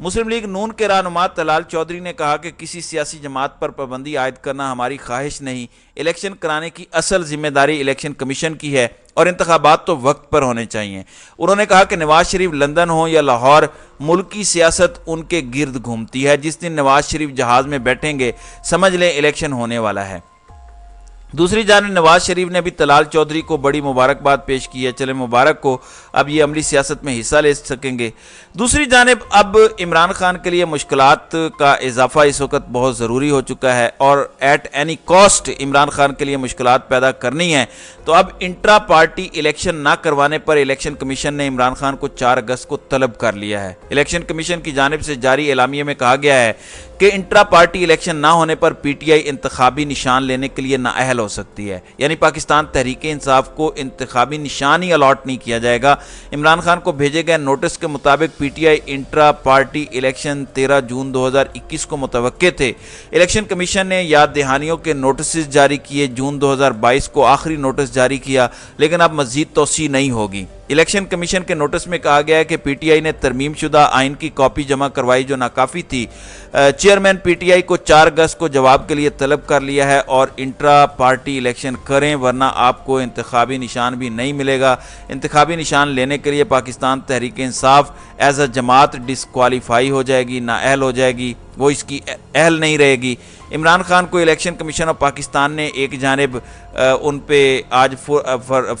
مسلم league نون کے رہنما طلال چودھری نے کہا کہ کسی سیاسی جماعت پر پابندی عائد کرنا ہماری خواہش نہیں، الیکشن کرانے کی اصل ذمہ داری الیکشن کمیشن کی ہے اور انتخابات تو وقت پر ہونے چاہیے۔ انہوں نے کہا کہ نواز شریف لندن ہوں یا لاہور، ملکی سیاست ان کے گرد گھومتی ہے، جس دن نواز شریف جہاز میں بیٹھیں گے سمجھ لیں الیکشن ہونے والا ہے۔ دوسری جانب نواز شریف نے بھی طلال چودھری کو بڑی مبارکباد پیش کی ہے، چلے مبارک کو، اب یہ عملی سیاست میں حصہ لے سکیں گے۔ دوسری جانب اب عمران خان کے لیے مشکلات کا اضافہ اس وقت بہت ضروری ہو چکا ہے اور at any cost Imran Khan کے لیے مشکلات پیدا کرنی ہے، تو اب انٹرا پارٹی الیکشن نہ کروانے پر الیکشن کمیشن نے عمران خان کو 4 اگست کو طلب کر لیا ہے۔ الیکشن کمیشن کی جانب سے جاری اعلامیے میں کہا گیا ہے کہ انٹرا پارٹی الیکشن نہ ہونے پر پی ٹی آئی انتخابی نشان لینے کے لیے نااہل ہو سکتی ہے، یعنی پاکستان تحریک انصاف کو انتخابی نشان ہی الاٹ نہیں کیا جائے گا۔ عمران خان کو بھیجے گئے نوٹس کے مطابق P T I intra party election 13 جون 2021 کو متوقع تھے۔ الیکشن کمیشن نے یاد دہانیوں کے نوٹسز جاری کیے، جون 2022 کو آخری نوٹس جاری کیا، لیکن اب مزید توسیع نہیں ہوگی۔ الیکشن کمیشن کے نوٹس میں کہا گیا ہے کہ پی ٹی آئی نے ترمیم شدہ آئین کی کاپی جمع کروائی جو ناکافی تھی۔ چیئرمین پی ٹی آئی کو 4 اگست کو جواب کے لیے طلب کر لیا ہے اور انٹرا پارٹی الیکشن کریں ورنہ آپ کو انتخابی نشان بھی نہیں ملے گا۔ انتخابی نشان لینے کے لیے پاکستان تحریک انصاف ایز اے جماعت ڈسکوالیفائی ہو جائے گی، نااہل ہو جائے گی، وہ اس کی اہل نہیں رہے گی۔ عمران خان کو الیکشن کمیشن آف پاکستان نے ایک جانب ان پہ آج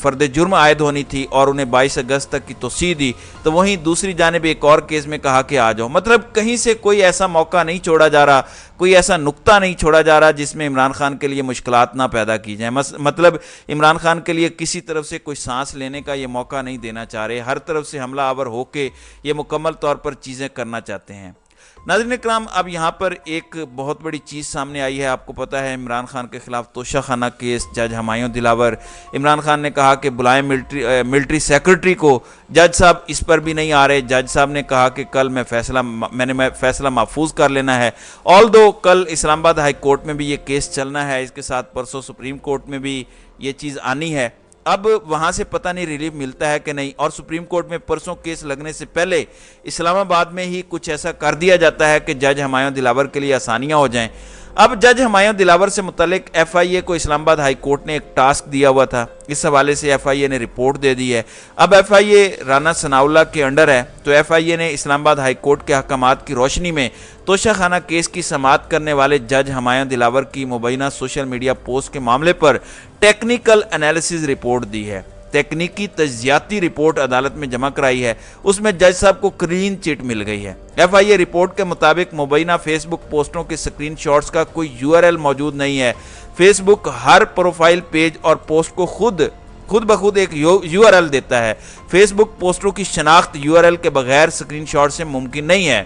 فرد جرم عائد ہونی تھی اور انہیں 22 اگست تک کی توسیع دی، تو وہیں دوسری جانب ایک اور کیس میں کہا کہ آ جاؤ۔ مطلب کہیں سے کوئی ایسا موقع نہیں چھوڑا جا رہا، کوئی ایسا نقطہ نہیں چھوڑا جا رہا جس میں عمران خان کے لیے مشکلات نہ پیدا کی جائیں۔ مطلب عمران خان کے لیے کسی طرف سے کوئی سانس لینے کا یہ موقع نہیں دینا چاہ رہے، ہر طرف سے حملہ آور ہو کے یہ مکمل طور پر چیزیں کرنا چاہتے ہیں۔ ناظرین کرام، اب یہاں پر ایک بہت بڑی چیز سامنے آئی ہے، آپ کو پتہ ہے عمران خان کے خلاف توشہ خانہ کیس، جج ہمایوں دلاور۔ عمران خان نے کہا کہ بلائیں ملٹری سیکرٹری کو، جج صاحب اس پر بھی نہیں آ رہے۔ جج صاحب نے کہا کہ کل میں نے فیصلہ محفوظ کر لینا ہے، آلدو کل اسلام آباد ہائی کورٹ میں بھی یہ کیس چلنا ہے، اس کے ساتھ پرسوں سپریم کورٹ میں بھی یہ چیز آنی ہے۔ اب وہاں سے پتہ نہیں ریلیف ملتا ہے کہ نہیں، اور سپریم کورٹ میں پرسوں کیس لگنے سے پہلے اسلام آباد میں ہی کچھ ایسا کر دیا جاتا ہے کہ جج ہمایوں دلاور کے لیے آسانیاں ہو جائیں۔ اب جج ہمایوں دلاور سے متعلق ایف آئی اے کو اسلام آباد ہائی کورٹ نے ایک ٹاسک دیا ہوا تھا، اس حوالے سے ایف آئی اے نے رپورٹ دے دی ہے۔ اب ایف آئی اے رانا ثناء اللہ کے انڈر ہے، تو ایف آئی اے نے اسلام آباد ہائی کورٹ کے احکامات کی روشنی میں توشہ خانہ کیس کی سماعت کرنے والے جج ہمایوں دلاور کی مبینہ سوشل میڈیا پوسٹ کے معاملے پر ٹیکنیکل انالیسز رپورٹ دی ہے، تکنیکی تجزیاتی رپورٹ عدالت میں جمع کرائی ہے۔ اس میں جج صاحب کو کلین چٹ مل گئی ہے۔ ایف آئی اے رپورٹ کے مطابق مبینہ فیس بک پوسٹوں کے سکرین شاٹس کا کوئی یو آر ایل موجود نہیں ہے۔ فیس بک ہر پروفائل پیج اور پوسٹ کو خود بخود ایک یو آر ایل دیتا ہے۔ فیس بک پوسٹوں کی شناخت یو آر ایل کے بغیر سکرین شاٹ سے ممکن نہیں ہے۔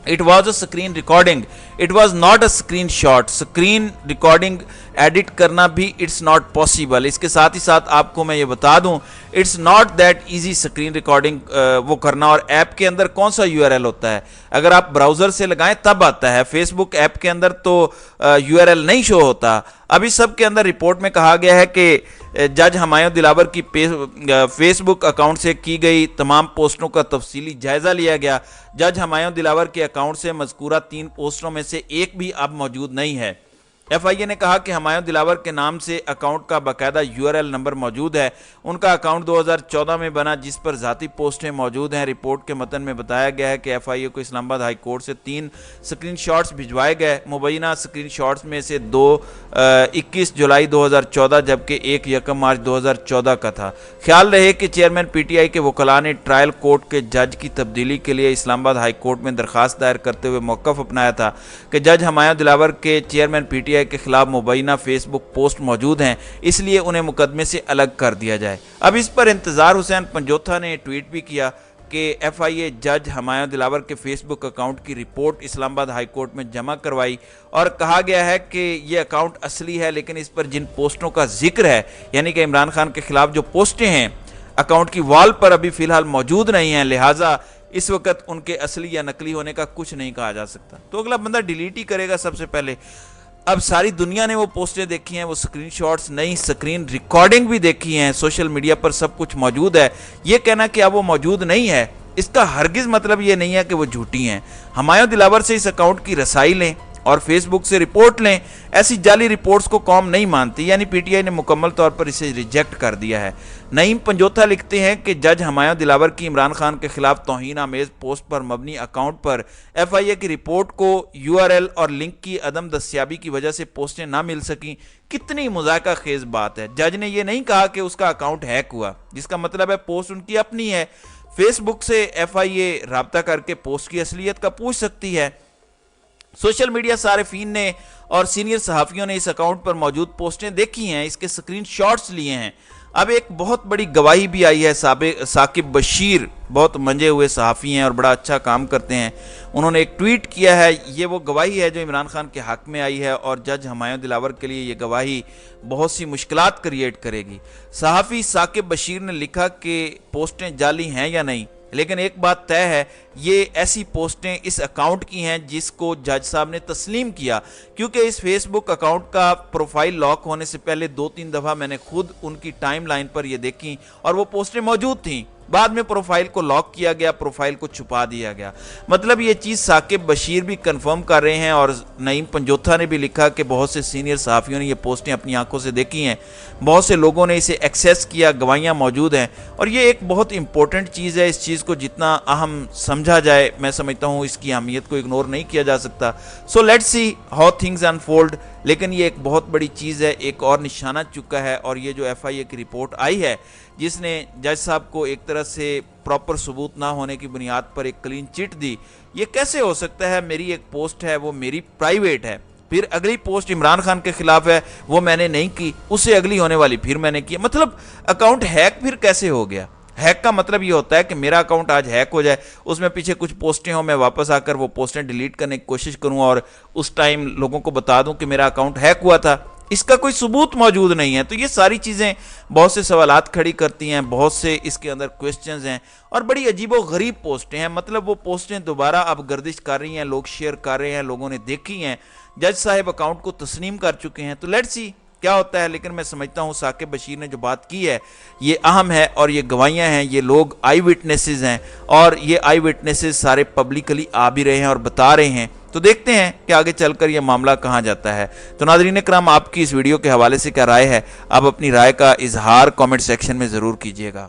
It was a screen recording. It was not a screen shot. Screen recording edit کرنا بھی it's not possible. اس کے ساتھ ہی ساتھ آپ کو میں یہ بتا دوں it's not that easy screen recording وہ کرنا، اور ایپ کے اندر کون سا یو آر ایل ہوتا ہے، اگر آپ براؤزر سے لگائیں تب آتا ہے، فیس بک ایپ کے اندر تو یو آر ایل نہیں شو ہوتا۔ اب اس سب کے اندر رپورٹ میں کہا گیا ہے کہ جج ہمایوں دلاور کی فیس بک اکاؤنٹ سے کی گئی تمام پوسٹوں کا تفصیلی جائزہ لیا گیا۔ جج ہمایوں دلاور کے اکاؤنٹ سے مذکورہ 3 پوسٹوں میں سے ایک بھی اب موجود نہیں ہے۔ ایف آئی اے نے کہا کہ ہمایوں دلاور کے نام سے اکاؤنٹ کا باقاعدہ یو آر ایل نمبر موجود ہے، ان کا اکاؤنٹ 2014 میں بنا جس پر ذاتی پوسٹیں موجود ہیں۔ رپورٹ کے متن میں بتایا گیا ہے کہ ایف آئی اے کو اسلام آباد ہائی کورٹ سے 3 سکرین شاٹس بھجوائے گئے۔ مبینہ سکرین شاٹس میں سے 2 21 جولائی 2014 جبکہ 1 یکم مارچ 2014 کا تھا۔ خیال رہے کہ چیئرمین پی ٹی آئی کے وکلاء نے ٹرائل کورٹ کے جج کی تبدیلی کے لیے اسلام آباد ہائی کورٹ میں درخواست دائر کرتے ہوئے موقف اپنایا تھا کہ جج ہمایوں دلاور کے چیئرمین پی ٹی آئی کے خلاف مبینہ فیس بک پوسٹ موجود ہیں، اس لیے انہیں مقدمے سے الگ کر دیا جائے۔ اب اس پر انتظار حسین پنجوتھا نے ٹویٹ بھی کیا کہ ایف آئی اے جج ہمایوں دلاور کے فیس بک اکاؤنٹ کی رپورٹ اسلام آباد ہائی کورٹ میں جمع کروائی، اور کہا گیا ہے کہ یہ اکاؤنٹ اصلی ہے لیکن اس پر جن پوسٹوں کا ذکر ہے، یعنی کہ عمران خان کے خلاف جو پوسٹیں ہیں اکاؤنٹ کی وال پر ابھی فی الحال موجود نہیں ہیں، لہٰذا اس وقت ان کے اصلی یا نقلی ہونے کا کچھ نہیں کہا جا سکتا۔ تو اگلا بندہ ڈیلیٹ ہی کرے گا سب سے پہلے۔ اب ساری دنیا نے وہ پوسٹیں دیکھی ہیں، وہ سکرین شاٹس نہیں، سکرین ریکارڈنگ بھی دیکھی ہیں، سوشل میڈیا پر سب کچھ موجود ہے۔ یہ کہنا کہ اب وہ موجود نہیں ہے، اس کا ہرگز مطلب یہ نہیں ہے کہ وہ جھوٹی ہیں۔ ہمایوں دلاور سے اس اکاؤنٹ کی رسائی لیں اور فیس بک سے رپورٹ لیں۔ ایسی جعلی رپورٹس کو قوم نہیں مانتی، یعنی پی ٹی آئی نے مکمل طور پر اسے ریجیکٹ کر دیا ہے۔ نعیم پنجوتھا لکھتے ہیں کہ جج ہمایوں دلاور کی عمران خان کے خلاف توہین آمیز پوسٹ پر مبنی اکاؤنٹ پر ایف آئی اے کی رپورٹ کو یو آر ایل اور لنک کی عدم دستیابی کی وجہ سے پوسٹیں نہ مل سکیں۔ کتنی مذائقہ خیز بات ہے۔ جج نے یہ نہیں کہا کہ اس کا اکاؤنٹ ہیک ہوا، جس کا مطلب ہے پوسٹ ان کی اپنی ہے۔ فیس بک سے ایف آئی اے رابطہ کر کے پوسٹ کی اصلیت کا پوچھ سکتی ہے۔ سوشل میڈیا صارفین نے اور سینئر صحافیوں نے اس اکاؤنٹ پر موجود پوسٹیں دیکھی ہیں، اس کے سکرین شاٹس لیے ہیں۔ اب ایک بہت بڑی گواہی بھی آئی ہے۔ ثاقب بشیر بہت منجے ہوئے صحافی ہیں اور بڑا اچھا کام کرتے ہیں، انہوں نے ایک ٹویٹ کیا ہے۔ یہ وہ گواہی ہے جو عمران خان کے حق میں آئی ہے اور جج ہمایوں دلاور کے لیے یہ گواہی بہت سی مشکلات کریٹ کرے گی۔ صحافی ثاقب بشیر نے لکھا کہ پوسٹیں جعلی ہیں یا نہیں، لیکن ایک بات طے ہے، یہ ایسی پوسٹیں اس اکاؤنٹ کی ہیں جس کو جج صاحب نے تسلیم کیا، کیونکہ اس فیس بک اکاؤنٹ کا پروفائل لاک ہونے سے پہلے 2-3 دفعہ میں نے خود ان کی ٹائم لائن پر یہ دیکھی اور وہ پوسٹیں موجود تھیں۔ بعد میں پروفائل کو لاک کیا گیا، پروفائل کو چھپا دیا گیا۔ مطلب یہ چیز ثاقب بشیر بھی کنفرم کر رہے ہیں اور نعیم پنجوتھا نے بھی لکھا کہ بہت سے سینئر صحافیوں نے یہ پوسٹیں اپنی آنکھوں سے دیکھی ہیں، بہت سے لوگوں نے اسے ایکسیس کیا، گواہیاں موجود ہیں، اور یہ ایک بہت امپورٹنٹ چیز ہے۔ اس چیز کو جتنا اہم سمجھا جائے، میں سمجھتا ہوں اس کی اہمیت کو اگنور نہیں کیا جا سکتا۔ So let's see how things unfold. لیکن یہ ایک بہت بڑی چیز ہے، ایک اور نشانہ چکا ہے، اور یہ جو ایف آئی اے کی رپورٹ آئی ہے جس نے جج صاحب کو ایک طرح سے پراپر ثبوت نہ ہونے کی بنیاد پر ایک کلین چٹ دی، یہ کیسے ہو سکتا ہے؟ میری ایک پوسٹ ہے، وہ میری پرائیویٹ ہے، پھر اگلی پوسٹ عمران خان کے خلاف ہے، وہ میں نے نہیں کی، اس سے اگلی ہونے والی پھر میں نے کی۔ مطلب اکاؤنٹ ہیک پھر کیسے ہو گیا؟ ہیک کا مطلب یہ ہوتا ہے کہ میرا اکاؤنٹ آج ہیک ہو جائے، اس میں پیچھے کچھ پوسٹیں ہوں، میں واپس آ کر وہ پوسٹیں ڈیلیٹ کرنے کی کوشش کروں اور اس ٹائم لوگوں کو بتا دوں کہ میرا اکاؤنٹ ہیک ہوا تھا۔ اس کا کوئی ثبوت موجود نہیں ہے۔ تو یہ ساری چیزیں بہت سے سوالات کھڑی کرتی ہیں، بہت سے اس کے اندر کویسچنز ہیں اور بڑی عجیب و غریب پوسٹیں ہیں۔ مطلب وہ پوسٹیں دوبارہ اب گردش کر رہی ہیں، لوگ شیئر کر رہے ہیں، لوگوں نے دیکھی ہیں، جج صاحب اکاؤنٹ کو تسلیم کر چکے ہیں۔ تو لیٹس سی کیا ہوتا ہے، لیکن میں سمجھتا ہوں ثاقب بشیر نے جو بات کی ہے یہ اہم ہے اور یہ گواہیاں ہیں، یہ لوگ آئی وٹنسز ہیں اور یہ آئی وٹنسز سارے پبلکلی آ بھی رہے ہیں اور بتا رہے ہیں۔ تو دیکھتے ہیں کہ آگے چل کر یہ معاملہ کہاں جاتا ہے۔ تو ناظرین کرام، آپ کی اس ویڈیو کے حوالے سے کیا رائے ہے؟ آپ اپنی رائے کا اظہار کامنٹ سیکشن میں ضرور کیجیے گا۔